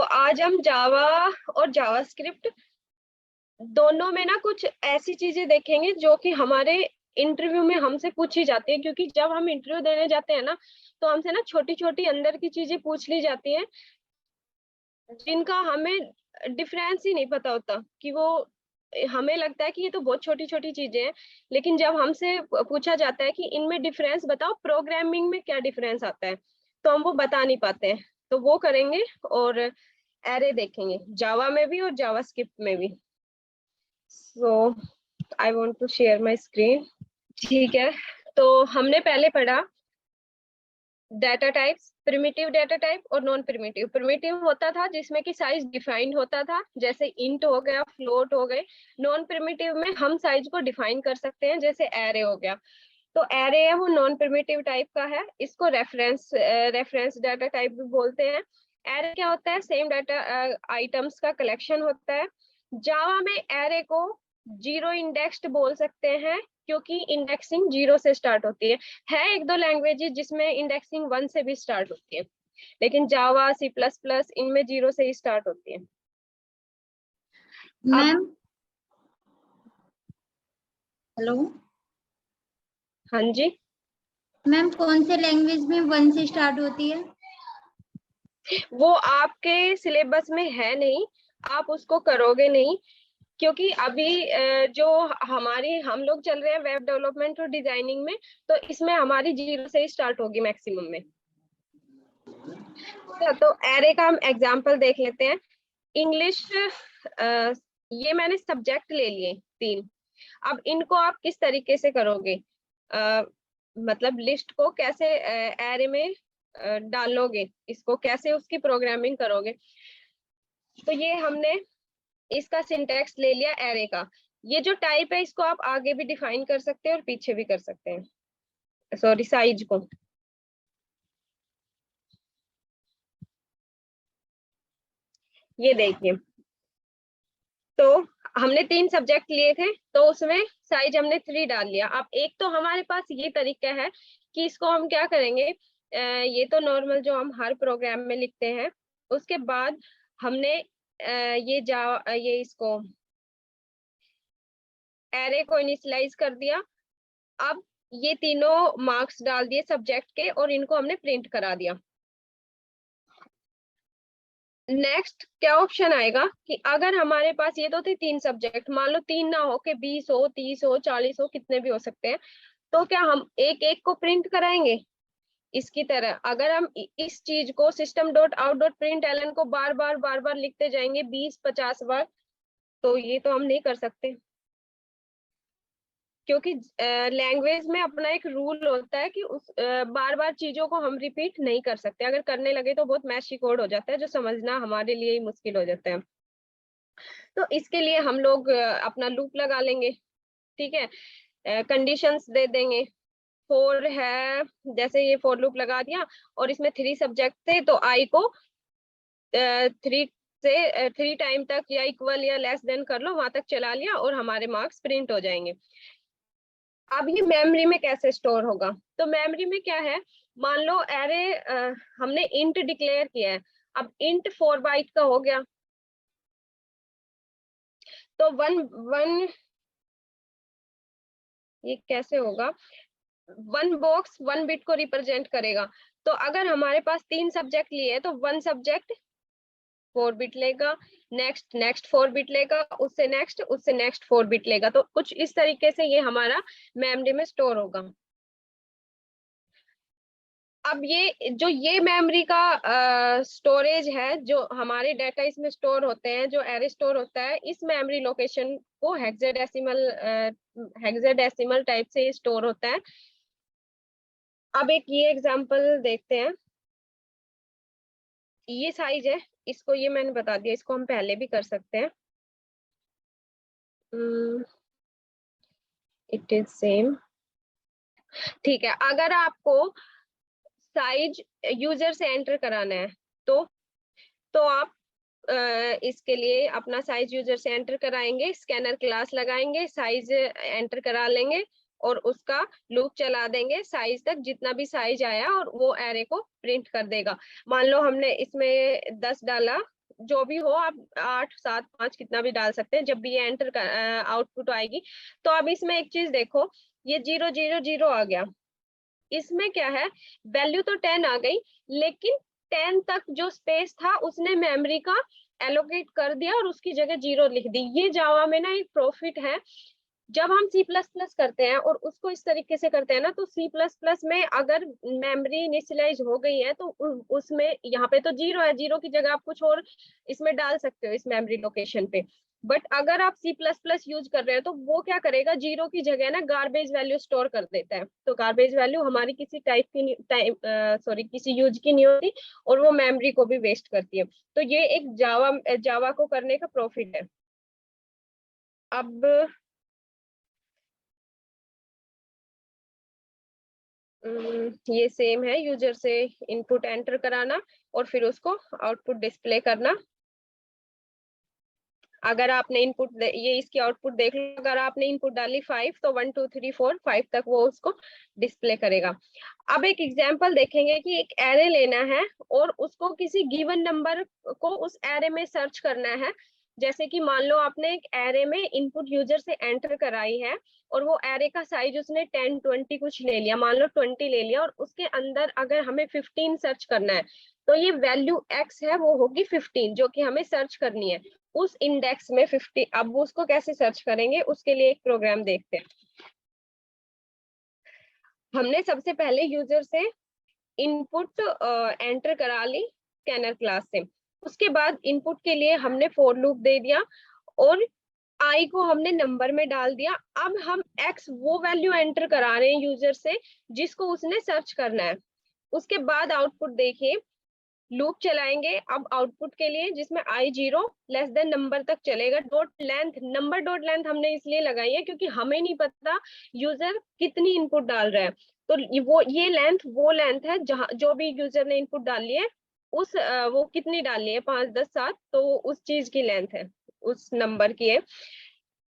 आज हम जावा और जावास्क्रिप्ट दोनों में ना कुछ ऐसी चीजें देखेंगे जो कि हमारे इंटरव्यू में हमसे पूछी जाती है, क्योंकि जब हम इंटरव्यू देने जाते हैं ना तो हमसे ना छोटी छोटी अंदर की चीजें पूछ ली जाती हैं जिनका हमें डिफरेंस ही नहीं पता होता कि वो हमें लगता है कि ये तो बहुत छोटी छोटी चीजें हैं, लेकिन जब हमसे पूछा जाता है कि इनमें डिफरेंस बताओ, प्रोग्रामिंग में क्या डिफरेंस आता है, तो हम वो बता नहीं पाते हैं। तो वो करेंगे और एरे देखेंगे जावा में भी और जावास्क्रिप्ट में भी। So I want to share my screen. ठीक है, तो हमने पहले पढ़ा data types, primitive data type और नॉन प्रिमिटिव। प्रिमिटिव होता था जिसमें कि साइज डिफाइंड होता था, जैसे इंट हो गया, फ्लोट हो गए। नॉन प्रिमिटिव में हम साइज को डिफाइन कर सकते हैं, जैसे एरे हो गया। तो एरे है वो नॉन प्रिमिटिव टाइप का है, इसको रेफरेंस डाटा टाइप भी बोलते हैं। एरे क्या होता है? सेम डाटा आइटम्स का कलेक्शन होता है। जावा में एरे को जीरो इंडेक्स्ड बोल सकते हैं, क्योंकि इंडेक्सिंग जीरो से स्टार्ट होती है एक दो लैंग्वेजेस जिसमें इंडेक्सिंग वन से भी स्टार्ट होती है, लेकिन जावा, सी प्लस प्लस इनमें जीरो से ही स्टार्ट होती है। Ma'am hello. हाँ जी मैम कौन से लैंग्वेज में वन से स्टार्ट होती है? वो आपके सिलेबस में है नहीं, आप उसको करोगे नहीं, क्योंकि अभी जो हम लोग चल रहे हैं वेब डेवलपमेंट और डिजाइनिंग में, तो इसमें हमारी जीरो से ही स्टार्ट होगी मैक्सिमम में। तो एरे का हम एग्जांपल देख लेते हैं। इंग्लिश, ये मैंने सब्जेक्ट ले लिए 3। अब इनको आप किस तरीके से करोगे, मतलब लिस्ट को कैसे एरे में डालोगे, इसको कैसे उसकी प्रोग्रामिंग करोगे। तो ये हमने इसका सिंटैक्स ले लिया एरे का। ये जो टाइप है इसको आप आगे भी डिफाइन कर सकते हैं और पीछे भी कर सकते हैं, सॉरी साइज को। ये देखिए, तो हमने 3 सब्जेक्ट लिए थे, तो उसमें साइज हमने 3 डाल लिया। अब एक तो हमारे पास ये तरीका है कि इसको हम क्या करेंगे, ये तो नॉर्मल जो हम हर प्रोग्राम में लिखते हैं। उसके बाद हमने ये इसको एरे को इनिशियलाइज कर दिया। अब ये तीनों मार्क्स डाल दिए सब्जेक्ट के और इनको हमने प्रिंट करा दिया। नेक्स्ट क्या ऑप्शन आएगा कि अगर हमारे पास ये तो थे 3 सब्जेक्ट, मान लो 3 ना हो के 20 हो, 30 हो, 40 हो, कितने भी हो सकते हैं, तो क्या हम एक एक को प्रिंट कराएंगे? इसकी तरह अगर हम इस चीज को system dot out dot println को बार बार लिखते जाएंगे 20-50 बार, तो ये तो हम नहीं कर सकते, क्योंकि लैंग्वेज में अपना एक रूल होता है कि उस बार बार चीजों को हम रिपीट नहीं कर सकते। अगर करने लगे तो बहुत मैशी कोड हो जाता है, जो समझना हमारे लिए ही मुश्किल हो जाता है। तो इसके लिए हम लोग अपना लूप लगा लेंगे। ठीक है, कंडीशंस दे देंगे। 4 है, जैसे ये फॉर लूप लगा दिया और इसमें 3 सब्जेक्ट थे, तो आई को 3 से 3 टाइम तक या इक्वल या लेस देन कर लो, वहां तक चला लिया और हमारे मार्क्स प्रिंट हो जाएंगे। अब ये मेमोरी में कैसे स्टोर होगा? तो मेमोरी में क्या है, मान लो एरे हमने इंट डिक्लेयर किया है। अब इंट 4 बाइट का हो गया, तो वन वन ये कैसे होगा, 1 बॉक्स 1 बिट को रिप्रेजेंट करेगा। तो अगर हमारे पास 3 सब्जेक्ट लिए तो 1 सब्जेक्ट 4 बिट लेगा, नेक्स्ट 4 बिट लेगा, उससे नेक्स्ट 4 बिट लेगा। तो कुछ इस तरीके से ये हमारा मेमोरी में स्टोर होगा। अब ये मेमोरी का स्टोरेज है, जो हमारे डाटा इसमें स्टोर होते हैं, जो एरे स्टोर होता है, इस मेमोरी लोकेशन को हेक्साडेसिमल टाइप से स्टोर होता है। अब एक ये एग्जांपल देखते हैं। ये साइज है, इसको ये मैंने बता दिया, इसको हम पहले भी कर सकते हैं। It is same. ठीक है, अगर आपको साइज यूजर से एंटर कराना है तो आप इसके लिए अपना साइज यूजर से एंटर कराएंगे, स्कैनर क्लास लगाएंगे, साइज एंटर करा लेंगे और उसका लूप चला देंगे साइज तक, जितना भी साइज आया और वो एरे को प्रिंट कर देगा। मान लो हमने इसमें 10 डाला, जो भी हो, आप 8 7 5 कितना भी डाल सकते हैं जब भी ये एंटर आउटपुट आएगी। तो अब इसमें एक चीज देखो, ये 0 0 0 आ गया, इसमें क्या है, वैल्यू तो 10 आ गई, लेकिन 10 तक जो स्पेस था उसने मेमोरी का एलोकेट कर दिया और उसकी जगह 0 लिख दी। ये जावा में ना एक प्रॉफिट है। जब हम सी प्लस प्लस करते हैं और उसको इस तरीके से करते हैं ना, तो सी प्लस प्लस में अगर मेमोरी इनिशियलाइज हो गई है तो उसमें यहाँ पे तो 0 है, 0 की जगह आप कुछ और इसमें डाल सकते हो इस मेमोरी लोकेशन पे। बट अगर आप सी प्लस प्लस यूज कर रहे हो तो वो क्या करेगा, 0 की जगह ना गार्बेज वैल्यू स्टोर कर देता है। तो गार्बेज वैल्यू हमारी किसी टाइप की किसी यूज की नहीं होती, और वो मेमोरी को भी वेस्ट करती है। तो ये एक जावा को करने का प्रॉफिट है। अब ये सेम है, यूजर से इनपुट एंटर कराना और फिर उसको आउटपुट डिस्प्ले करना। अगर आपने इनपुट ये इसकी आउटपुट देख लो, अगर आपने इनपुट डाली 5 तो 1 2 3 4 5 तक वो उसको डिस्प्ले करेगा। अब एक एग्जांपल देखेंगे कि एक एरे लेना है और उसको किसी गिवन नंबर को उस एरे में सर्च करना है। जैसे कि मान लो आपने एक एरे में इनपुट यूजर से एंटर कराई है और वो एरे का साइज उसने 10 20 कुछ ले लिया, मान लो 20 ले लिया, और उसके अंदर अगर हमें 15 सर्च करना है तो ये वैल्यू x है वो होगी 15 जो कि हमें सर्च करनी है उस इंडेक्स में 50। अब वो उसको कैसे सर्च करेंगे, उसके लिए एक प्रोग्राम देखते हैं। हमने सबसे पहले यूजर से इनपुट एंटर करा ली स्कैनर क्लास से। उसके बाद इनपुट के लिए हमने फॉर लूप दे दिया और आई को हमने नंबर में डाल दिया। अब हम एक्स वो वैल्यू एंटर करा रहे हैं यूजर से जिसको उसने सर्च करना है। उसके बाद आउटपुट देखिए, लूप चलाएंगे अब आउटपुट के लिए, जिसमें आई 0 लेस देन नंबर तक चलेगा। Dot length, number dot length हमने इसलिए लगाई है क्योंकि हमें नहीं पता यूजर कितनी इनपुट डाल रहा है। तो ये लेंथ है जहां जो भी यूजर ने इनपुट डाली है उस वो कितनी डाली है 5 10 7, तो उस चीज की लेंथ है, उस नंबर की है।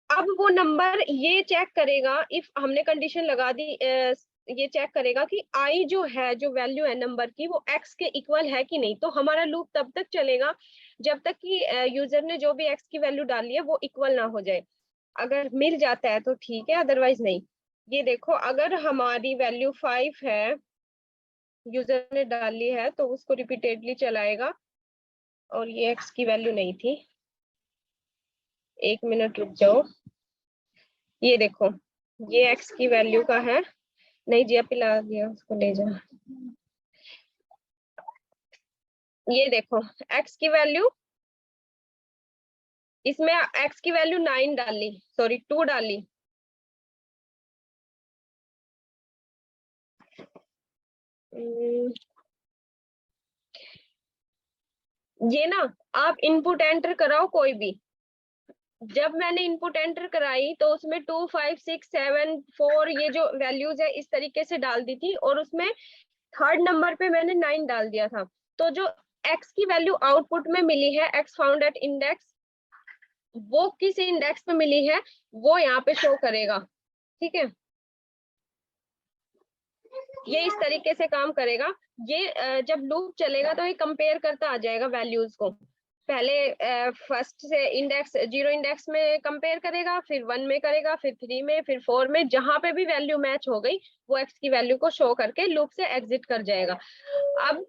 अब वो नंबर ये चेक करेगा, इफ हमने कंडीशन लगा दी, ये चेक करेगा कि आई जो है, जो वैल्यू है नंबर की, वो एक्स के इक्वल है कि नहीं। तो हमारा लूप तब तक चलेगा जब तक कि यूजर ने जो भी एक्स की वैल्यू डाली है वो इक्वल ना हो जाए। अगर मिल जाता है तो ठीक है, अदरवाइज नहीं। ये देखो, अगर हमारी वैल्यू 5 है, यूजर ने डाली है, तो उसको रिपीटेडली चलाएगा। और ये एक्स की वैल्यू नहीं थी, 1 मिनट रुक जाओ। ये देखो, ये एक्स की वैल्यू का है। नहीं जी, पिला दिया उसको, ले जा। ये देखो, एक्स की वैल्यू, इसमें एक्स की वैल्यू 9 डाली, सॉरी 2 डाली। ये ना, आप इनपुट एंटर कराओ कोई भी। जब मैंने इनपुट एंटर कराई तो उसमें 2 5 6 7 4 ये जो वैल्यूज है इस तरीके से डाल दी थी, और उसमें थर्ड नंबर पे मैंने 9 डाल दिया था। तो जो एक्स की वैल्यू आउटपुट में मिली है, एक्स फाउंड एट इंडेक्स, वो किस इंडेक्स पे मिली है वो यहाँ पे शो करेगा। ठीक है, ये इस तरीके से काम करेगा। ये जब लूप चलेगा तो ये कंपेयर करता आ जाएगा वैल्यूज को। पहले फर्स्ट से इंडेक्स 0 इंडेक्स में कंपेयर करेगा, फिर 1 में करेगा, फिर 3 में, फिर 4 में। जहां पे भी वैल्यू मैच हो गई वो एक्स की वैल्यू को शो करके लूप से एग्जिट कर जाएगा। अब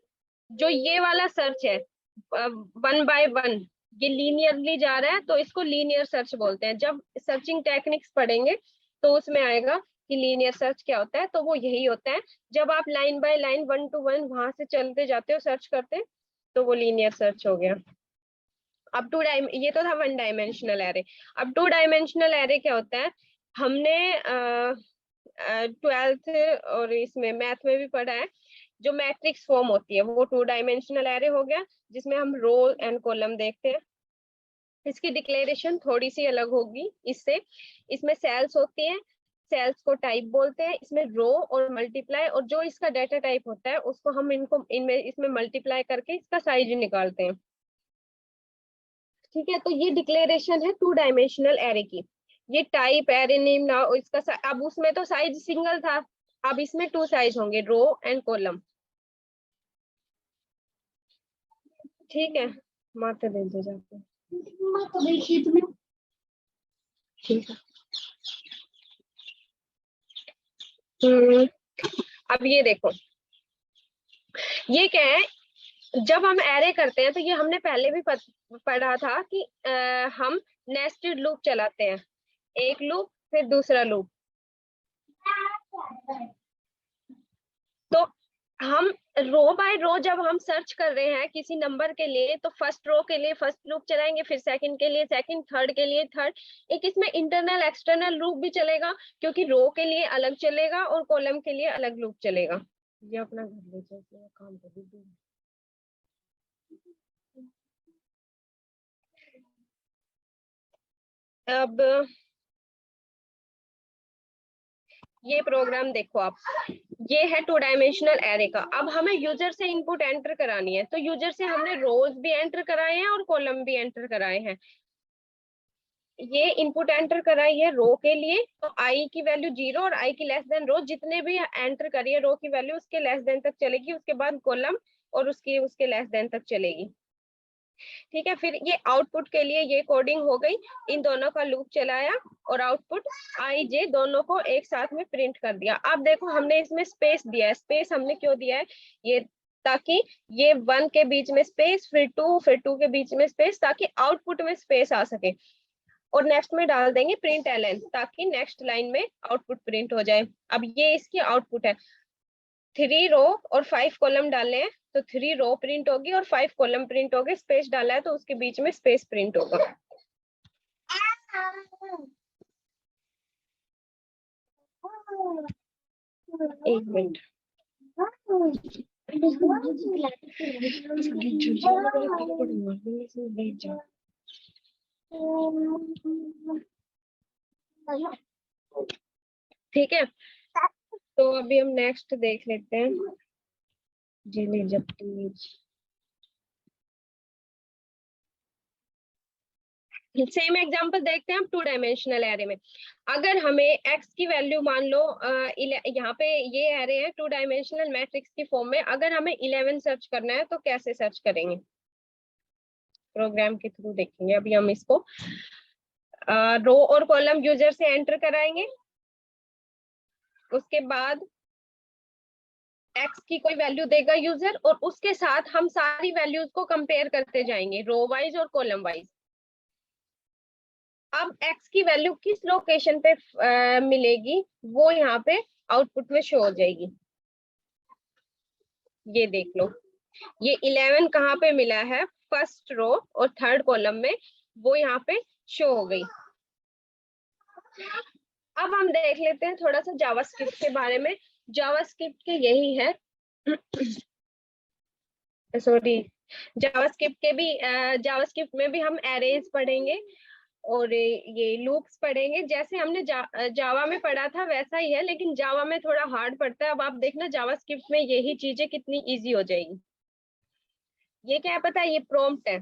जो ये वाला सर्च है 1 बाय 1, ये लीनियरली जा रहा है तो इसको लीनियर सर्च बोलते हैं। जब सर्चिंग टेक्निक्स पढ़ेंगे तो उसमें आएगा कि लीनियर सर्च क्या होता है। तो वो यही होता है, जब आप लाइन बाय लाइन 1 to 1 वहां से चलते जाते हो, सर्च करते, तो वो लीनियर सर्च हो गया। अब ये तो था 1 डायमेंशनल एरे। अब 2 डायमेंशनल एरे क्या होता है, हमने 12th और इसमें मैथ में भी पढ़ा है। जो मैट्रिक्स फॉर्म होती है वो 2 डायमेंशनल एरे हो गया, जिसमें हम रो एंड कॉलम देखते हैं। इसकी डिक्लेरेशन थोड़ी सी अलग होगी इससे। इसमें सेल्स होती है, सेल्स को टाइप बोलते हैं। इसमें रो और मल्टीप्लाई, और जो इसका डाटा टाइप होता है उसको हम इसमें मल्टीप्लाई करके इसका साइज निकालते हैं। ठीक है, तो ये डिक्लेरेशन है 2 डायमेंशनल एरे की। ये टाइप, एरे नेम ना, इसका अब उसमें तो साइज सिंगल था, अब इसमें 2 साइज होंगे, रो एंड कॉलम। ठीक है, माते दे दे जाके। तो देखिए तुम्हें ठीक है। अब ये देखो, ये क्या है, जब हम एरे करते हैं तो ये हमने पहले भी पढ़ा था कि हम नेस्टेड लूप चलाते हैं, एक लूप फिर दूसरा लूप। तो हम रो बाय रो जब हम सर्च कर रहे हैं किसी नंबर के लिए, तो फर्स्ट रो के लिए फर्स्ट लूप चलाएंगे, फिर सेकंड के लिए सेकंड, थर्ड के लिए थर्ड। एक इसमें इंटरनल एक्सटर्नल लूप भी चलेगा, क्योंकि रो के लिए अलग चलेगा और कॉलम के लिए अलग लूप चलेगा। ये अपना घर ले जाके काम कर दीजिए। अब ये प्रोग्राम देखो आप, ये है 2 डायमेंशनल एरे का। अब हमें यूजर से इनपुट एंटर करानी है, तो यूजर से हमने रोज भी एंटर कराए हैं और कॉलम भी एंटर कराए हैं। ये इनपुट एंटर कराई है रो के लिए, तो आई की वैल्यू 0 और आई की लेस देन रो, जितने भी एंटर करिए रो की वैल्यू उसके लेस देन तक चलेगी, उसके बाद कॉलम और उसके लेस देन तक चलेगी। ठीक है, फिर ये आउटपुट के लिए ये कोडिंग हो गई, इन दोनों का लूप चलाया और आउटपुट आई जे दोनों को एक साथ में प्रिंट कर दिया। अब देखो हमने इसमें स्पेस दिया है, स्पेस हमने क्यों दिया है, ये ताकि ये 1 के बीच में स्पेस, फिर 2 के बीच में स्पेस, ताकि आउटपुट में स्पेस आ सके। और नेक्स्ट में डाल देंगे प्रिंट एलन, ताकि नेक्स्ट लाइन में आउटपुट प्रिंट हो जाए। अब ये इसकी आउटपुट है, 3 रो और 5 कॉलम डाले हैं तो 3 रो प्रिंट होगी और 5 कॉलम प्रिंट होगी। स्पेस डाला है तो उसके बीच में स्पेस प्रिंट होगा। एक मिनट, ठीक है। तो अभी हम नेक्स्ट देख लेते हैं, जिले जब्ती। सेम एग्जांपल देखते हैं हम 2 डायमेंशनल एरे में। अगर हमें एक्स की वैल्यू मान लो, यहाँ पे ये एरे है 2 डायमेंशनल मैट्रिक्स की फॉर्म में, अगर हमें 11 सर्च करना है तो कैसे सर्च करेंगे, प्रोग्राम के थ्रू देखेंगे। अभी हम इसको रो और कॉलम यूजर से एंटर कराएंगे, उसके बाद एक्स की कोई वैल्यू देगा यूजर, और उसके साथ हम सारी वैल्यूज को कंपेयर करते जाएंगे रो वाइज और कॉलम वाइज। अब एक्स की वैल्यू किस लोकेशन पे मिलेगी वो यहाँ पे आउटपुट में शो हो जाएगी। ये देख लो, ये 11 कहाँ पे मिला है, फर्स्ट रो और थर्ड कॉलम में, वो यहाँ पे शो हो गई। अब हम देख लेते हैं थोड़ा सा जावास्क्रिप्ट के बारे में। जावास्क्रिप्ट के यही है सॉरी, जावास्क्रिप्ट के भी जावास्क्रिप्ट में भी हम एरेज पढ़ेंगे और ये लूप्स पढ़ेंगे। जैसे हमने जावा में पढ़ा था वैसा ही है, लेकिन जावा में थोड़ा हार्ड पड़ता है। अब आप देखना जावास्क्रिप्ट में यही चीजें कितनी इजी हो जाएगी। ये क्या है पता है, ये प्रॉम्प्ट है,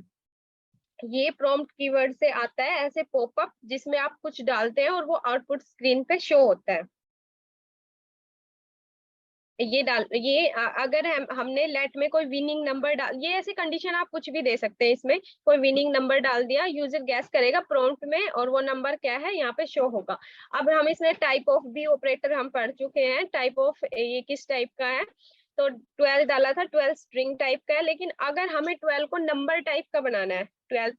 ये प्रॉम्प्ट कीवर्ड से आता है, ऐसे पॉपअप जिसमें आप कुछ डालते हैं और वो आउटपुट स्क्रीन पे शो होता है। ये अगर हमने लेट में कोई विनिंग नंबर डाल, ये ऐसे कंडीशन आप कुछ भी दे सकते हैं, इसमें कोई विनिंग नंबर डाल दिया, यूजर गैस करेगा प्रॉम्प्ट में और वो नंबर क्या है यहाँ पे शो होगा। अब हम इसमें टाइप ऑफ भी ऑपरेटर हम पढ़ चुके हैं, टाइप ऑफ ये किस टाइप का है, तो 12 डाला था, 12 स्ट्रिंग टाइप का है। लेकिन अगर हमें 12 को नंबर टाइप का बनाना है, 12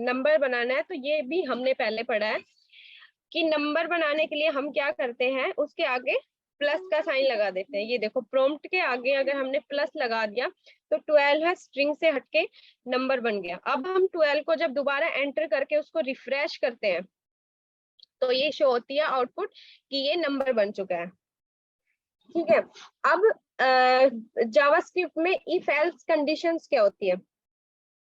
नंबर बनाना है, तो ये भी हमने पहले पढ़ा है कि नंबर बनाने के लिए हम क्या करते हैं, उसके आगे प्लस का साइन लगा देते हैं। ये देखो प्रॉम्प्ट के आगे अगर हमने प्लस लगा दिया तो 12 है, स्ट्रिंग से हटके नंबर बन गया। अब हम 12 को जब दोबारा एंटर करके उसको रिफ्रेश करते हैं तो ये शो होती है आउटपुट कि ये नंबर बन चुका है। ठीक है, अब जावास्क्रिप्ट में इफ एल्स कंडीशंस क्या होती है,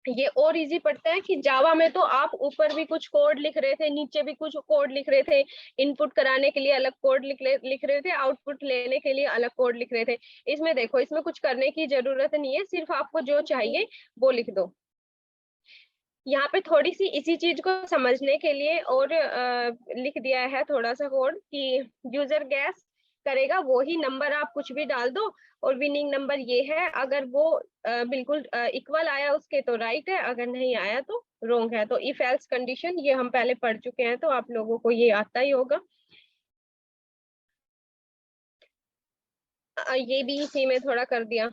ये और इजी पड़ता है कि जावा में तो आप ऊपर भी कुछ कोड लिख रहे थे, नीचे भी कुछ कोड लिख रहे थे, इनपुट कराने के लिए अलग कोड लिख रहे थे, आउटपुट लेने के लिए अलग कोड लिख रहे थे। इसमें देखो, इसमें कुछ करने की जरूरत नहीं है, सिर्फ आपको जो चाहिए वो लिख दो। यहाँ पे थोड़ी सी इसी चीज को समझने के लिए और लिख दिया है थोड़ा सा कोड कि यूजर गैस करेगा वो ही नंबर आप कुछ भी डाल दो, और विनिंग नंबर ये है। अगर वो बिल्कुल इक्वल आया उसके तो राइट है, अगर नहीं आया तो रॉन्ग है। तो इफ एल्स कंडीशन ये हम पहले पढ़ चुके हैं, तो आप लोगों को ये आता ही होगा। ये भी इसी में थोड़ा कर दिया।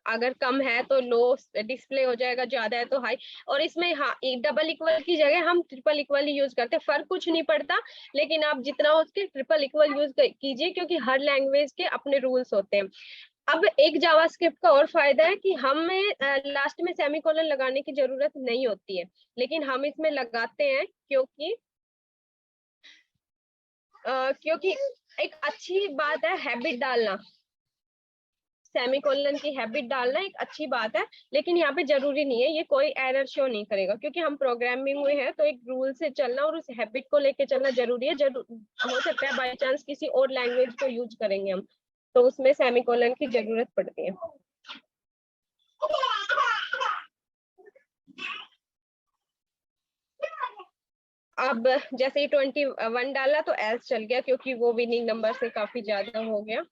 अगर कम है तो लो डिस्प्ले हो जाएगा, ज्यादा है तो हाई। और इसमें हाँ, एक डबल इक्वल की जगह हम ट्रिपल इक्वल ही यूज करते हैं, फर्क कुछ नहीं पड़ता। लेकिन आप जितना हो उसके ट्रिपल इक्वल यूज कीजिए, क्योंकि हर लैंग्वेज के अपने रूल्स होते हैं। अब एक जावास्क्रिप्ट का और फायदा है कि हमें लास्ट में सेमीकोलन लगाने की जरूरत नहीं होती है, लेकिन हम इसमें लगाते हैं क्योंकि एक अच्छी बात है हैबिट डालना। सेमीकोलन की हैबिट डालना एक अच्छी बात है, लेकिन यहाँ पे जरूरी नहीं है, ये कोई एरर शो नहीं करेगा, क्योंकि हम प्रोग्रामिंग में है तो एक रूल से चलना और उस हैबिट को लेके चलना जरूरी है। हो सकता है बाय चांस किसी और लैंग्वेज को यूज करेंगे हम, तो उसमें सेमीकोलन की जरूरत पड़ती है। अब जैसे ही 21 डाला तो एल्स चल गया, क्योंकि वो विनिंग नंबर से काफी ज्यादा हो गया।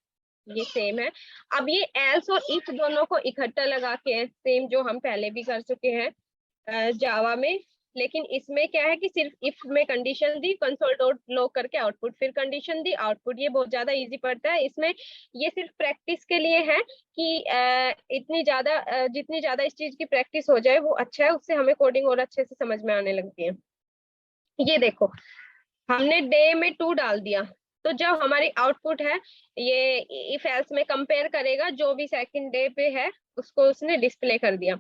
ये सेम है। अब ये एल्स और इफ दोनों को इकट्ठा लगा के सेम जो हम पहले भी कर चुके हैं जावा में, लेकिन इसमें क्या है कि सिर्फ इफ में कंडीशन दी, कंसोल डॉट लॉग करके आउटपुट, फिर कंडीशन दी आउटपुट। ये बहुत ज्यादा इजी पड़ता है। इसमें ये सिर्फ प्रैक्टिस के लिए है कि जितनी ज्यादा इस चीज की प्रैक्टिस हो जाए वो अच्छा है, उससे हमें कोडिंग और अच्छे से समझ में आने लगती है। ये देखो, हमने डे में 2 डाल दिया, तो जब हमारी आउटपुट है ये इफ एल्स में कंपेयर करेगा, जो भी सेकंड डे पे है उसको उसने डिस्प्ले कर दिया।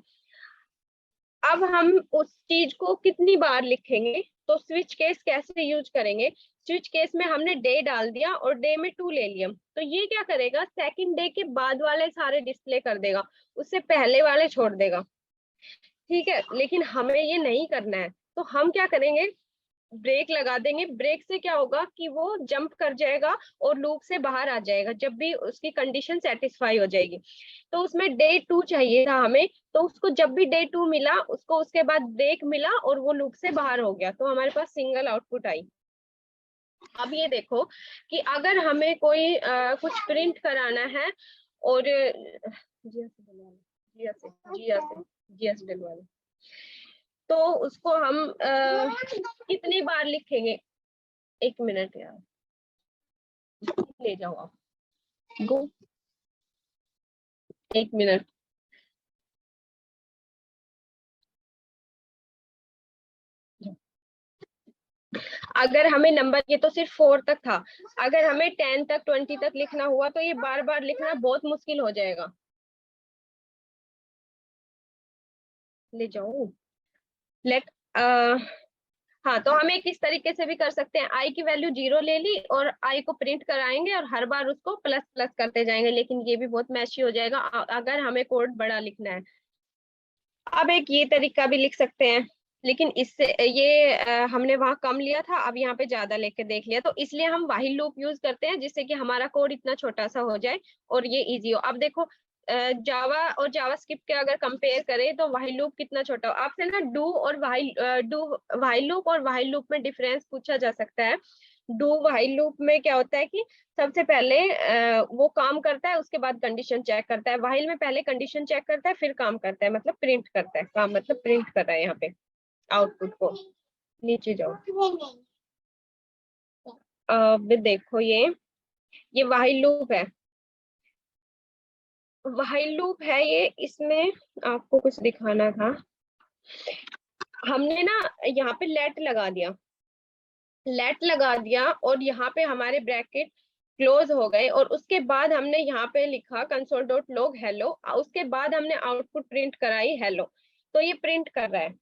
अब हम उस चीज को कितनी बार लिखेंगे, तो स्विच केस कैसे यूज करेंगे। स्विच केस में हमने डे डाल दिया और डे में 2 ले लिया, तो ये क्या करेगा, सेकंड डे के बाद वाले सारे डिस्प्ले कर देगा, उससे पहले वाले छोड़ देगा। ठीक है, लेकिन हमें ये नहीं करना है, तो हम क्या करेंगे, ब्रेक लगा देंगे। ब्रेक से क्या होगा कि वो जंप कर जाएगा और लूप से बाहर आ जाएगा जब भी उसकी कंडीशन सेटिस्फाई हो जाएगी। तो उसमें डे 2 चाहिए था हमें, तो उसको जब भी डे 2 मिला उसको उसके बाद ब्रेक मिला और वो लूप से बाहर हो गया, तो हमारे पास सिंगल आउटपुट आई। अब ये देखो कि अगर हमें कोई कुछ प्रिंट कराना है और जीएस डलवा लो, तो उसको हम कितनी बार लिखेंगे। 1 मिनट यार, ले जाओ आप, गो 1 मिनट। अगर हमें नंबर, ये तो सिर्फ 4 तक था, अगर हमें 10 तक 20 तक लिखना हुआ तो ये बार बार लिखना बहुत मुश्किल हो जाएगा। ले जाओ लेट हाँ, तो हम एक इस तरीके से भी कर सकते हैं, आई की वैल्यू 0 ले ली और आई को प्रिंट कराएंगे और हर बार उसको प्लस प्लस करते जाएंगे, लेकिन ये भी बहुत मैशी हो जाएगा अगर हमें कोड बड़ा लिखना है। अब एक ये तरीका भी लिख सकते हैं, लेकिन इससे ये हमने वहां कम लिया था, अब यहाँ पे ज्यादा लेके देख लिया, तो इसलिए हम व्हाइल लूप यूज करते हैं, जिससे कि हमारा कोड इतना छोटा सा हो जाए और ये इजी हो। अब देखो जावा और जावास्क्रिप्ट के अगर कंपेयर करें तो व्हाइल लूप कितना छोटा हो। आपसे ना डू व्हाइल लूप और व्हाइल लूप में डिफरेंस पूछा जा सकता है। डू व्हाइल लूप में क्या होता है कि सबसे पहले वो काम करता है, उसके बाद कंडीशन चेक करता है। व्हाइल में पहले कंडीशन चेक करता है फिर काम करता है, मतलब प्रिंट करता है, काम मतलब प्रिंट कर रहा है यहाँ पे आउटपुट को। नीचे जाओ। अब देखो ये व्हाइल लूप है, व्हाइल लूप है ये। इसमें आपको कुछ दिखाना था, हमने ना यहाँ पे लेट लगा दिया और यहाँ पे हमारे ब्रैकेट क्लोज हो गए, और उसके बाद हमने यहाँ पे लिखा कंसोल डॉट लॉग हेलो, उसके बाद हमने आउटपुट प्रिंट कराई हेलो, तो ये प्रिंट कर रहा है।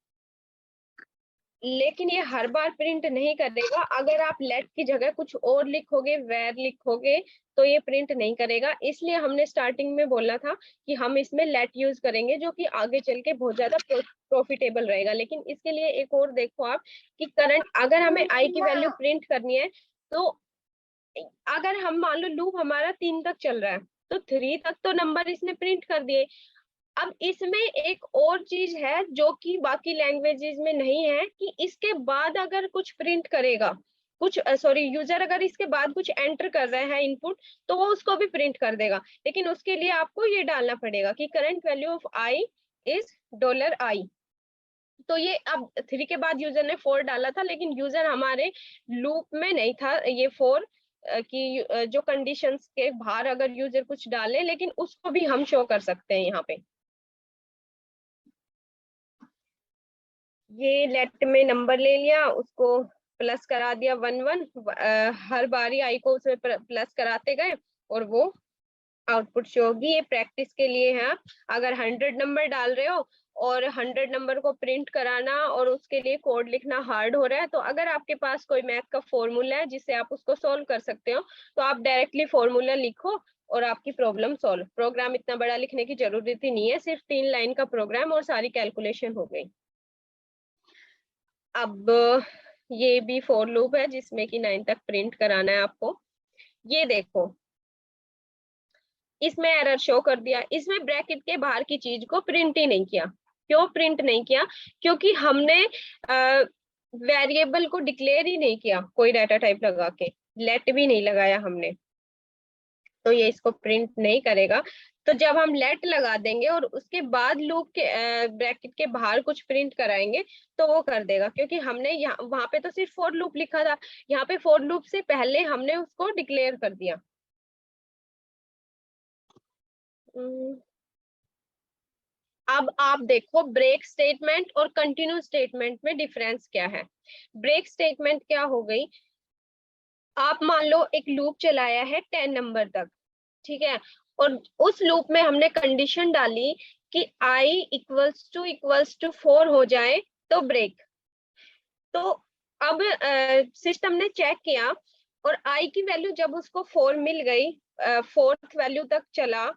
लेकिन ये हर बार प्रिंट नहीं करेगा, अगर आप लेट की जगह कुछ और लिखोगे, वेर लिखोगे, तो ये प्रिंट नहीं करेगा। इसलिए हमने स्टार्टिंग में बोला था कि हम इसमें लेट यूज करेंगे, जो कि आगे चल के बहुत ज्यादा प्रॉफिटेबल रहेगा। लेकिन इसके लिए एक और देखो आप कि करंट, अगर हमें आई की वैल्यू प्रिंट करनी है, तो अगर हम मान लो लूप हमारा 3 तक चल रहा है, तो 3 तक तो नंबर इसने प्रिंट कर दिए। अब इसमें एक और चीज है जो कि बाकी लैंग्वेजेस में नहीं है, कि इसके बाद अगर कुछ प्रिंट करेगा कुछ सॉरी यूजर अगर इसके बाद कुछ एंटर कर रहा है इनपुट, तो वो उसको भी प्रिंट कर देगा, लेकिन उसके लिए आपको ये डालना पड़ेगा कि current value of I is $i। तो ये अब 3 के बाद यूजर ने 4 डाला था, लेकिन यूजर हमारे लूप में नहीं था ये 4 कि जो कंडीशंस के बाहर अगर यूजर कुछ डाले, लेकिन उसको भी हम शो कर सकते हैं यहाँ पे। ये लेट में नंबर ले लिया, उसको प्लस करा दिया 1 हर बारी आई को उसमें प्लस कराते गए और वो आउटपुट शो होगी। ये प्रैक्टिस के लिए है, अगर 100 नंबर डाल रहे हो और 100 नंबर को प्रिंट कराना और उसके लिए कोड लिखना हार्ड हो रहा है, तो अगर आपके पास कोई मैथ का फॉर्मूला है जिससे आप उसको सोल्व कर सकते हो, तो आप डायरेक्टली फॉर्मूला लिखो और आपकी प्रॉब्लम सॉल्व। प्रोग्राम इतना बड़ा लिखने की जरूरत ही नहीं है, सिर्फ 3 लाइन का प्रोग्राम और सारी कैलकुलेशन हो गई। अब ये भी फॉर लूप है जिसमें कि 9 तक प्रिंट कराना है आपको। ये देखो, इसमें एरर शो कर दिया, इसमें ब्रैकेट के बाहर की चीज को प्रिंट ही नहीं किया। क्यों प्रिंट नहीं किया? क्योंकि हमने वेरिएबल को डिक्लेयर ही नहीं किया, कोई डाटा टाइप लगा के, लेट भी नहीं लगाया हमने, तो ये इसको प्रिंट नहीं करेगा। तो जब हम लेट लगा देंगे और उसके बाद लूप के ब्रैकेट के बाहर कुछ प्रिंट कराएंगे, तो वो कर देगा, क्योंकि हमने यहाँ वहां पे तो सिर्फ फॉर लूप लिखा था, यहाँ पे फॉर लूप से पहले हमने उसको डिक्लेयर कर दिया। अब आप देखो ब्रेक स्टेटमेंट और कंटिन्यू स्टेटमेंट में डिफरेंस क्या है। ब्रेक स्टेटमेंट क्या हो गई, आप मान लो एक लूप चलाया है 10 नंबर तक, ठीक है, और उस लूप में हमने कंडीशन डाली कि i इक्वल्स टू 4 हो जाए तो ब्रेक। तो अब सिस्टम ने चेक किया और i की वैल्यू जब उसको 4 मिल गई, 4th वैल्यू तक चला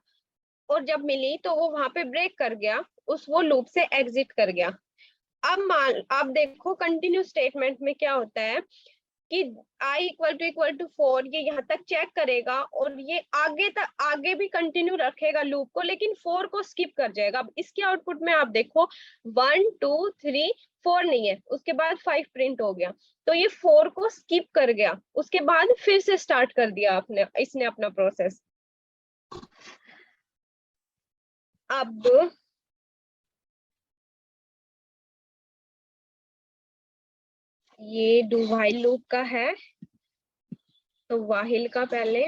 और जब मिली तो वो वहां पे ब्रेक कर गया, वो लूप से एग्जिट कर गया। अब आप देखो कंटिन्यू स्टेटमेंट में क्या होता है कि i इक्वल टू 4, ये यहाँ तक चेक करेगा और ये आगे भी कंटिन्यू रखेगा लूप को, लेकिन 4 को स्किप कर जाएगा। अब इसके आउटपुट में आप देखो 1 2 3 4 नहीं है, उसके बाद 5 प्रिंट हो गया, तो ये 4 को स्किप कर गया, उसके बाद फिर से स्टार्ट कर दिया इसने अपना प्रोसेस। अब ये डू व्हाइल लूप का है, तो व्हाइल का पहले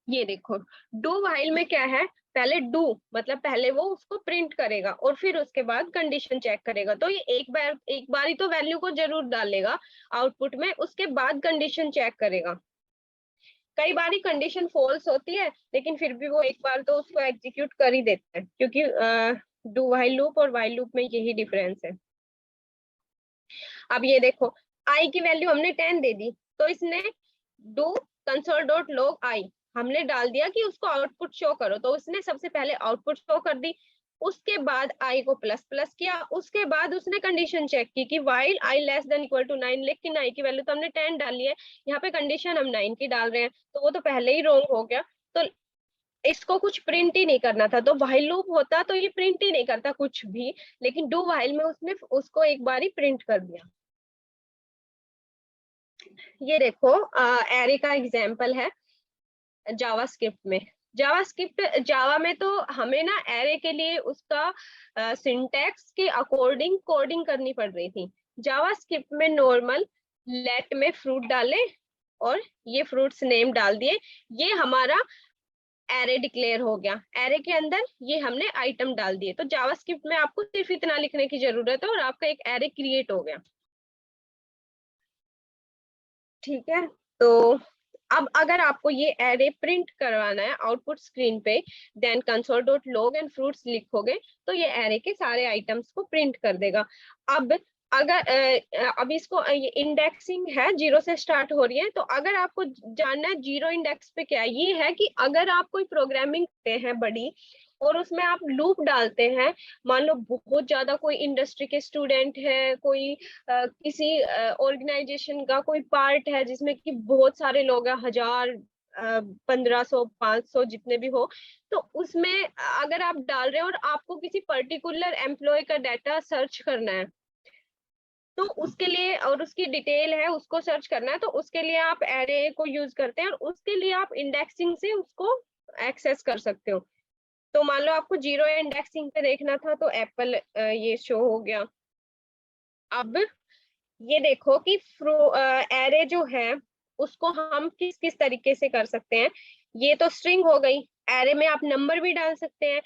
ये देखो, डू व्हाइल में क्या है, पहले डू मतलब पहले वो उसको प्रिंट करेगा और फिर उसके बाद कंडीशन चेक करेगा। तो ये एक बार ही तो वैल्यू को जरूर डालेगा आउटपुट में, उसके बाद कंडीशन चेक करेगा। कई बार कंडीशन फॉल्स होती है, लेकिन फिर भी वो एक बार तो उसको एग्जीक्यूट कर ही देता है, क्योंकि डू व्हाइल लूप और व्हाइल लूप में यही डिफरेंस है। अब ये देखो, आई की वैल्यू हमने 10 दे दी, तो इसने do console dot log I हमने डाल दिया कि उसको आउटपुट शो करो, तो उसने सबसे पहले आउटपुट शो कर दी, उसके बाद आई को प्लस प्लस किया, उसके बाद उसने कंडीशन चेक की कि while i less than equal to 9, लेकिन आई की वैल्यू तो हमने 10 डाली है, यहाँ पे कंडीशन हम 9 की डाल रहे हैं, तो वो तो पहले ही रॉन्ग हो गया, तो इसको कुछ प्रिंट ही नहीं करना था। तो व्हाइल लूप होता तो ये प्रिंट ही नहीं करता कुछ भी, लेकिन डू व्हाइल में उसने उसको एक बार ही प्रिंट कर दिया। ये देखो एरे का एग्जाम्पल है जावास्क्रिप्ट में। जावा में तो हमें ना एरे के लिए उसका सिंटैक्स के अकॉर्डिंग कोडिंग करनी पड़ रही थी। जावास्क्रिप्ट में नॉर्मल लेट में फ्रूट डाले और ये फ्रूट्स नेम डाल दिए, ये हमारा एरे डिक्लेयर हो गया। एरे के अंदर ये हमने आइटम डाल दिए, तो जावास्क्रिप्ट में आपको सिर्फ इतना लिखने की जरूरत है और आपका एक एरे क्रिएट हो गया। ठीक है, तो अब अगर आपको ये एरे प्रिंट करवाना है आउटपुट स्क्रीन पे, then console dot log and fruits लिखोगे तो ये एरे के सारे आइटम्स को प्रिंट कर देगा। अब अगर अब इसको इंडेक्सिंग है 0 से स्टार्ट हो रही है, तो अगर आपको जानना है 0 इंडेक्स पे क्या है, ये है कि अगर आप कोई प्रोग्रामिंग करते हैं बड़ी और उसमें आप लूप डालते हैं, मान लो बहुत ज्यादा कोई इंडस्ट्री के स्टूडेंट है, कोई किसी ऑर्गेनाइजेशन का कोई पार्ट है जिसमें कि बहुत सारे लोग हैं, 1000 1500 500 जितने भी हो, तो उसमें अगर आप डाल रहे हो और आपको किसी पर्टिकुलर एम्प्लॉय का डाटा सर्च करना है, तो उसके लिए, और उसकी डिटेल है उसको सर्च करना है, तो उसके लिए आप एरे को यूज करते हैं, और उसके लिए आप इंडेक्सिंग से उसको एक्सेस कर सकते हो। तो मान लो आपको जीरो इंडेक्सिंग पे देखना था, तो एप्पल ये शो हो गया। अब ये देखो कि एरे जो है उसको हम किस किस तरीके से कर सकते हैं। ये तो स्ट्रिंग हो गई, एरे में आप नंबर भी डाल सकते हैं,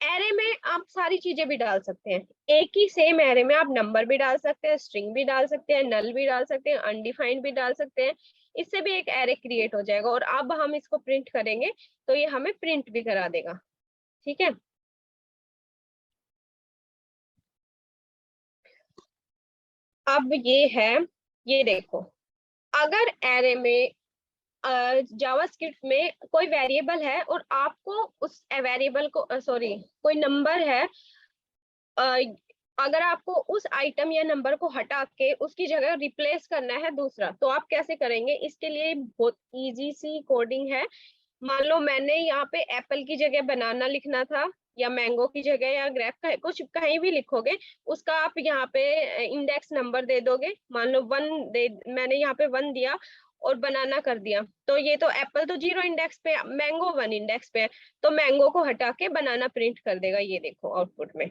एरे में आप सारी चीजें भी डाल सकते हैं। एक ही सेम एरे में आप नंबर भी डाल सकते हैं, स्ट्रिंग भी डाल सकते हैं, नल भी डाल सकते हैं, अनडिफाइंड भी डाल सकते हैं। इससे भी एक एरे क्रिएट हो जाएगा, और अब हम इसको प्रिंट करेंगे तो ये हमें प्रिंट भी करा देगा। ठीक है, अब ये है, ये देखो, अगर एरे में जावास्क्रिप्ट में कोई वेरिएबल है और आपको उस वेरिएबल को सॉरी कोई नंबर है, अ, अगर आपको उस आइटम या नंबर को हटा के उसकी जगह रिप्लेस करना है दूसरा, तो आप कैसे करेंगे? इसके लिए बहुत इजी सी कोडिंग है। मान लो मैंने यहाँ पे एप्पल की जगह बनाना लिखना था, या मैंगो की जगह, या ग्रेप का, कुछ कहीं भी लिखोगे, उसका आप यहाँ पे इंडेक्स नंबर दे दोगे। मान लो 1 दे, मैंने यहाँ पे 1 दिया और बनाना कर दिया, तो ये तो एप्पल तो 0 इंडेक्स पे, मैंगो 1 इंडेक्स पे है, तो मैंगो को हटा के बनाना प्रिंट कर देगा, ये देखो आउटपुट में।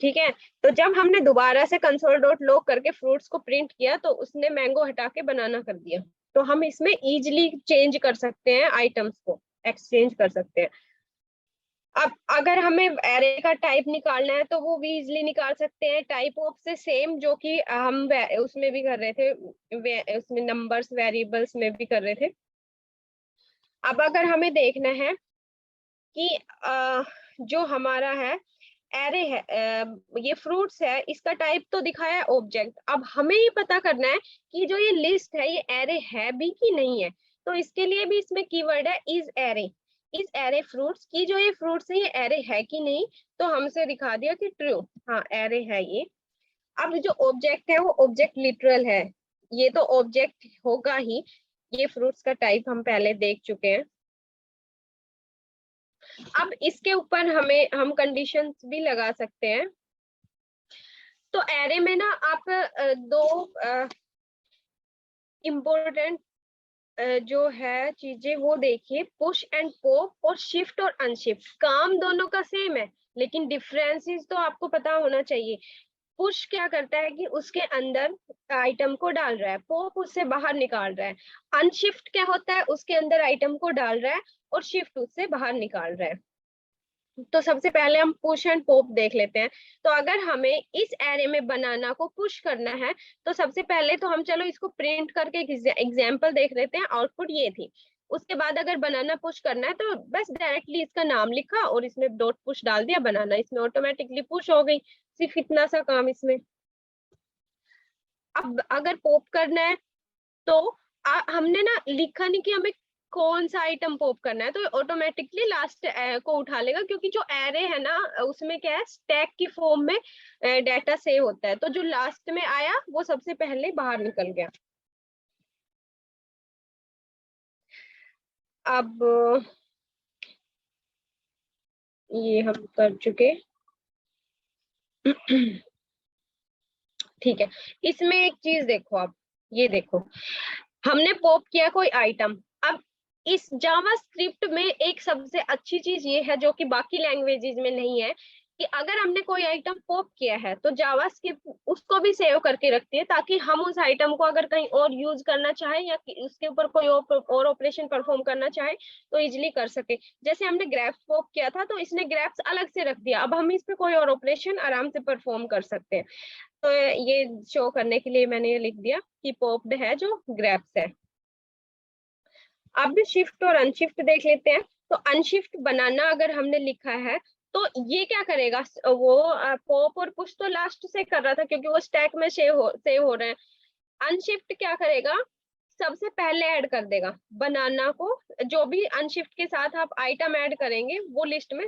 ठीक है, तो जब हमने दोबारा से कंसोल डॉट लॉग करके फ्रूट्स को प्रिंट किया, तो उसने मैंगो हटा के बनाना कर दिया। तो हम इसमें इजीली चेंज कर सकते हैं, आइटम्स को एक्सचेंज कर सकते हैं। अब अगर हमें एरे का टाइप निकालना है, तो वो भी इजीली निकाल सकते हैं, टाइप ऑफ से सेम, जो कि हम उसमें भी कर रहे थे, उसमें नंबर्स वेरिएबल्स में भी कर रहे थे। अब अगर हमें देखना है कि जो हमारा है एरे है, ये फ्रूट्स है, इसका टाइप तो दिखाया है ऑब्जेक्ट, अब हमें ये पता करना है कि जो ये लिस्ट है ये एरे है भी कि नहीं है। तो इसके लिए भी इसमें कीवर्ड है इज एरे फ्रूट्स, की जो ये फ्रूट्स है ये एरे है कि नहीं। तो हमसे दिखा दिया कि ट्रू, हाँ एरे है ये। अब जो ऑब्जेक्ट है वो ऑब्जेक्ट लिटरल है, ये तो ऑब्जेक्ट होगा ही। ये फ्रूट्स का टाइप हम पहले देख चुके हैं। अब इसके ऊपर हम कंडीशंस भी लगा सकते हैं। तो एरे में ना आप दो इम्पोर्टेंट जो है चीजें वो देखिए, पुश एंड पॉप और शिफ्ट और अनशिफ्ट। काम दोनों का सेम है, लेकिन डिफरेंसेस तो आपको पता होना चाहिए। पुश क्या करता है कि उसके अंदर आइटम को डाल रहा है, पॉप उससे बाहर निकाल रहा है। अनशिफ्ट क्या होता है, उसके अंदर आइटम को डाल रहा है और शिफ्ट उससे बाहर निकाल रहा है। तो सबसे पहले हम पुश एंड पॉप देख लेते हैं। तो अगर हमें इस एरे में बनाना को पुश करना है, तो सबसे पहले तो हम चलो इसको प्रिंट करके एक एग्जांपल देख लेते हैं। आउटपुट ये थी। उसके बाद अगर बनाना पुश करना है, तो बस डायरेक्टली इसका नाम लिखा और इसमें डॉट पुश डाल दिया, बनाना इसमें ऑटोमेटिकली पुश हो गई। सिर्फ इतना सा काम इसमें। अब अगर पॉप करना है, तो हमने ना लिखा नहीं कि हमें कौन सा आइटम पॉप करना है, तो ऑटोमेटिकली लास्ट को उठा लेगा, क्योंकि जो एरे है ना उसमें क्या है, स्टैक की फॉर्म में डाटा सेव होता है। तो जो लास्ट में आया वो सबसे पहले बाहर निकल गया। अब ये हम कर चुके। ठीक है, इसमें एक चीज देखो, आप ये देखो, हमने पॉप किया कोई आइटम। अब इस जावा स्क्रिप्ट में एक सबसे अच्छी चीज ये है, जो कि बाकी लैंग्वेजेस में नहीं है, कि अगर हमने कोई आइटम पॉप किया है, तो जावा स्क्रिप्ट उसको भी सेव करके रखती है, ताकि हम उस आइटम को अगर कहीं और यूज करना चाहे, या उसके ऊपर कोई और ऑपरेशन परफॉर्म करना चाहे, तो इजिली कर सके। जैसे हमने ग्राफ्स पॉप किया था, तो इसने ग्राफ्स अलग से रख दिया, अब हम इस पे कोई और ऑपरेशन आराम से परफॉर्म कर सकते हैं। तो ये शो करने के लिए मैंने ये लिख दिया कि पॉप्ड है जो ग्रैप्स है। अब शिफ्ट और अनशिफ्ट देख लेते हैं। तो अनशिफ्ट बनाना अगर हमने लिखा है, तो ये क्या करेगा, वो पॉप और पुश तो लास्ट से कर रहा था, क्योंकि वो स्टैक में सेव हो रहे हैं। अनशिफ्ट क्या करेगा, सबसे पहले ऐड कर देगा बनाना को। जो भी अनशिफ्ट के साथ आप आइटम ऐड करेंगे, वो लिस्ट में